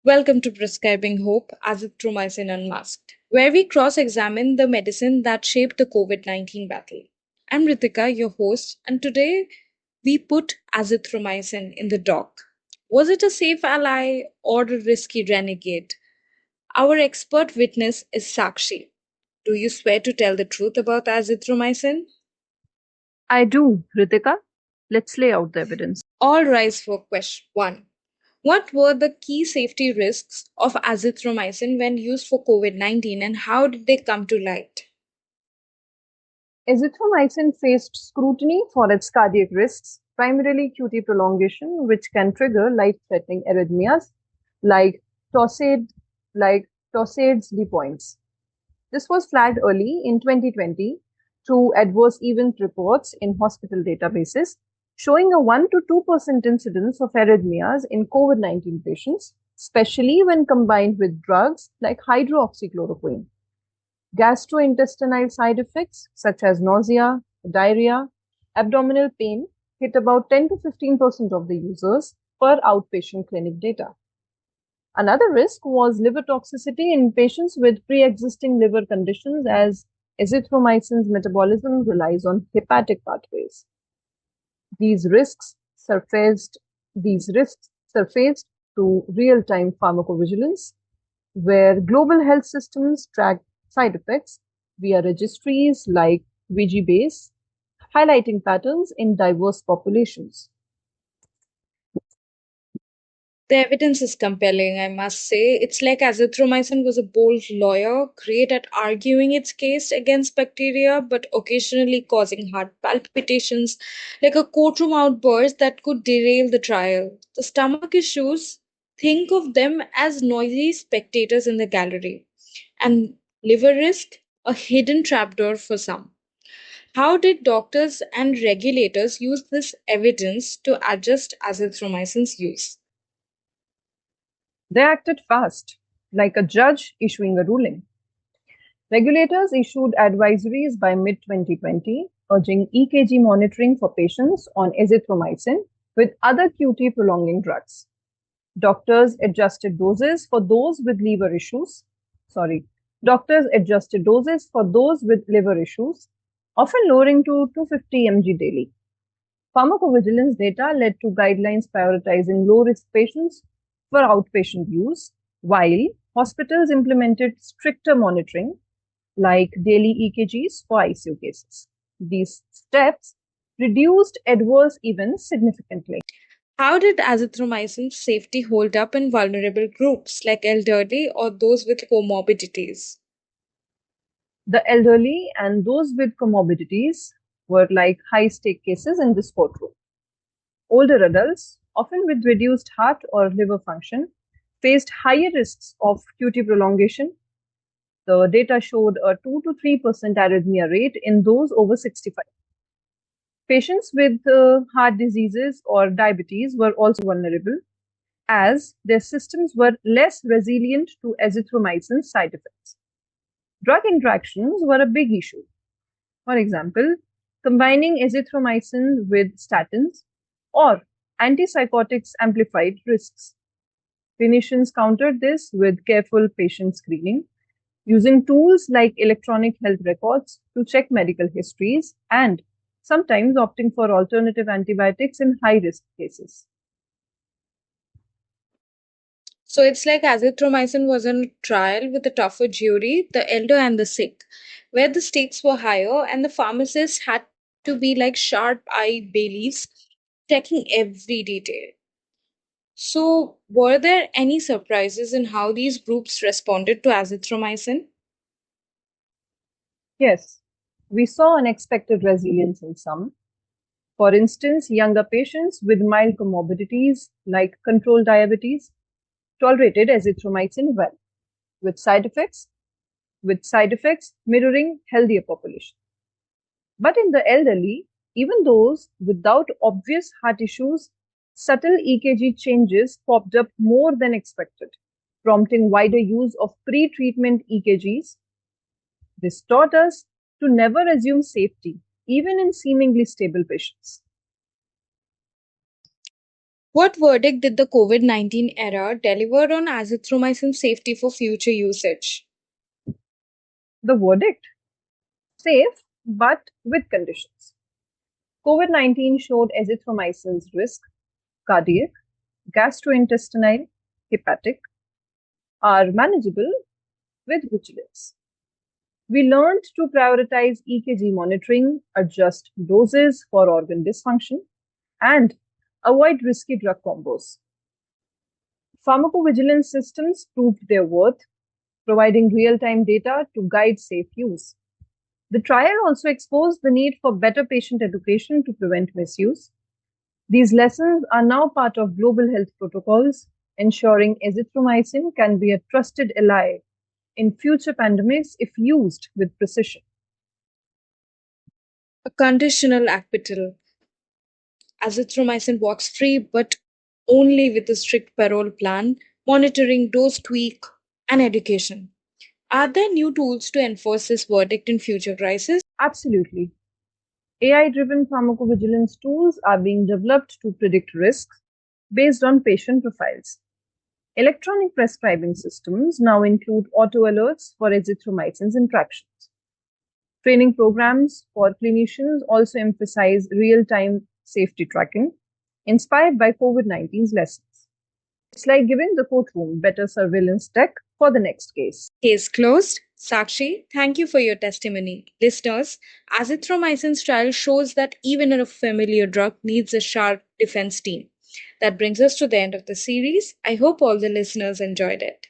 Welcome to Prescribing Hope, Azithromycin Unmasked, where we cross examine the medicine that shaped the COVID 19 battle. I'm Rittika, your host, and today we put azithromycin in the dock. Was it a safe ally or a risky renegade? Our expert witness is Saakshi. Do you swear to tell the truth about azithromycin? I do, Rittika. Let's lay out the evidence. All rise for question 1. What were the key safety risks of azithromycin when used for COVID 19 and how did they come to light? Azithromycin faced scrutiny for its cardiac risks, primarily QT prolongation, which can trigger life-threatening arrhythmias like torsade, like torsades de points. This was flagged early in 2020 through adverse event reports in hospital databases, showing a 1 to 2% incidence of arrhythmias in COVID-19 patients, especially when combined with drugs like hydroxychloroquine. Gastrointestinal side effects such as nausea, diarrhea, abdominal pain hit about 10 to 15% of the users per outpatient clinic data. Another risk was liver toxicity in patients with pre-existing liver conditions as azithromycin's metabolism relies on hepatic pathways. These risks surfaced through real-time pharmacovigilance, where global health systems track side effects via registries like VGBase, highlighting patterns in diverse populations. The evidence is compelling, I must say. It's like azithromycin was a bold lawyer, great at arguing its case against bacteria, but occasionally causing heart palpitations, like a courtroom outburst that could derail the trial. The stomach issues, think of them as noisy spectators in the gallery. And liver risk, a hidden trapdoor for some. How did doctors and regulators use this evidence to adjust azithromycin's use? They acted fast, like a judge issuing a ruling. Regulators issued advisories by mid-2020 urging EKG monitoring for patients on azithromycin with other QT prolonging drugs. Doctors adjusted doses for those with liver issues. Sorry, doctors adjusted doses for those with liver issues, often lowering to 250 mg daily. Pharmacovigilance data led to guidelines prioritizing low-risk patients for outpatient use, while hospitals implemented stricter monitoring, like daily EKGs for ICU cases. These steps reduced adverse events significantly. How did azithromycin's safety hold up in vulnerable groups like elderly or those with comorbidities? The elderly and those with comorbidities were like high-stake cases in this courtroom. Older adults, often with reduced heart or liver function, faced higher risks of QT prolongation. The data showed a 2 to 3% arrhythmia rate in those over 65. Patients with heart diseases or diabetes were also vulnerable, as their systems were less resilient to azithromycin's side effects. Drug interactions were a big issue. For example, combining azithromycin with statins or antipsychotics amplified risks. Clinicians countered this with careful patient screening, using tools like electronic health records to check medical histories and sometimes opting for alternative antibiotics in high-risk cases. So it's like azithromycin was on a trial with a tougher jury, the elder and the sick, where the stakes were higher and the pharmacists had to be like sharp eye bailies, checking every detail. So, were there any surprises in how these groups responded to azithromycin? Yes, we saw unexpected resilience in some. For instance, younger patients with mild comorbidities like controlled diabetes tolerated azithromycin well, with side effects mirroring healthier population. But in the elderly, even those without obvious heart issues, subtle EKG changes popped up more than expected, prompting wider use of pre-treatment EKGs. This taught us to never assume safety, even in seemingly stable patients. What verdict did the COVID-19 era deliver on azithromycin safety for future usage? The verdict: safe, but with conditions. COVID-19 showed azithromycin's risk, cardiac, gastrointestinal, hepatic, are manageable with vigilance. We learned to prioritize EKG monitoring, adjust doses for organ dysfunction, and avoid risky drug combos. Pharmacovigilance systems proved their worth, providing real time data to guide safe use. The trial also exposed the need for better patient education to prevent misuse. These lessons are now part of global health protocols, ensuring azithromycin can be a trusted ally in future pandemics if used with precision. A conditional acquittal. Azithromycin walks free, but only with a strict parole plan, monitoring, dose tweak, and education. Are there new tools to enforce this verdict in future crises? Absolutely. AI driven pharmacovigilance tools are being developed to predict risks based on patient profiles. Electronic prescribing systems now include auto alerts for azithromycin's interactions. Training programs for clinicians also emphasize real time safety tracking, inspired by COVID 19's lessons. It's like giving the courtroom better surveillance tech for the next case. Case closed. Sakshi, thank you for your testimony. Listeners, azithromycin's trial shows that even a familiar drug needs a sharp defense team. That brings us to the end of the series. I hope all the listeners enjoyed it.